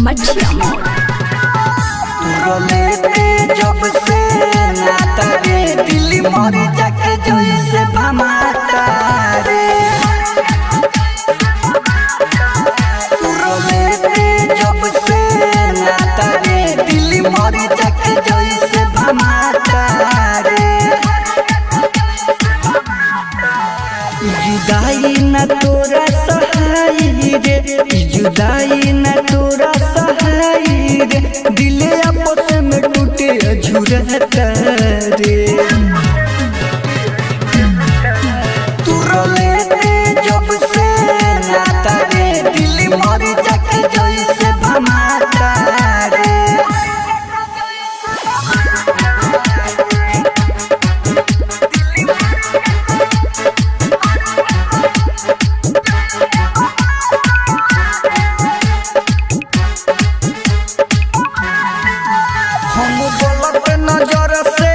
मछिया मोड़। लेते जब से नाता रे दिल्ली मोरी जाके जैसे भमाता रे। लेते जब से नाता रे दिल्ली मोरी जाके जैसे भमाता रे। जुदाई न तोरा सहाई रे, जुदाई न तोरा सहाई रे, दिले आपस में टूटे अझुरता रे। तू लेते जब से नाता रे दिल्ली मोरी जाके जैसे भमाता रे। हम गलत नजर से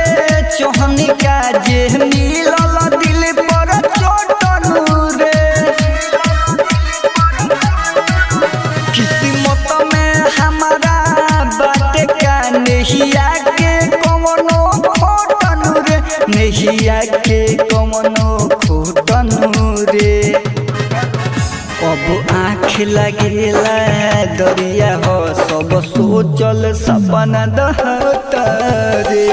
चोहनी का जे मिलल दिल पर चोटन रे। किस्मत में हमारा बाटे का नहिया के कवनो खोटन रे, नहिया के कवनो खोटन रे। अब आँख लगेला दरिया हो सब सोचल सपना दहता रे।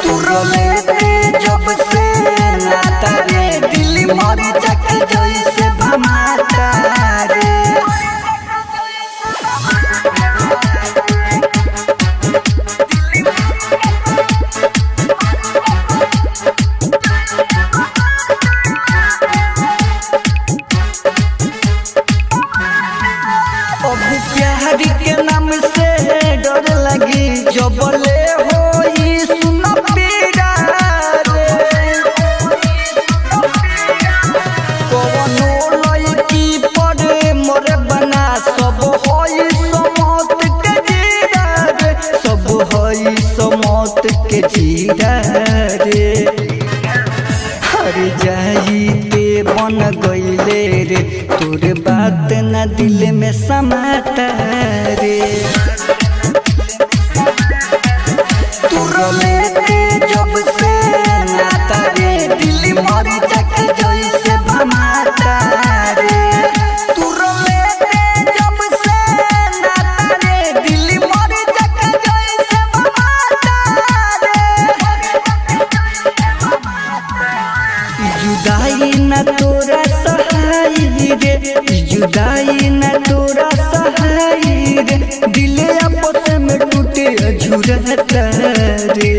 तू लेते जब से नाता रे दिल्ली मोरी जाके जैसे भमाता रे। अब प्यार के नाम से डर लगी जबले हो सुन पीड़ा रे। कवनो लड़की पर मोरे बना सब होई समौत के जीरा रे, सब होई समौत के जीरा रे। हर जाई पे बन गईले रे, तोरे बात न दिल में समाता रे। तू लेते जब से नाता रे दिल्ली मोरी जाके जैसे भमाता रे। तू लेते जब से नाता रे दिल्ली मोरी जाके जैसे भमाता रे। जुदाई न तोरा सहाई रे, जुदाई न तोरा सहाई रे, दिले आपस में टूटे अझुरता रे।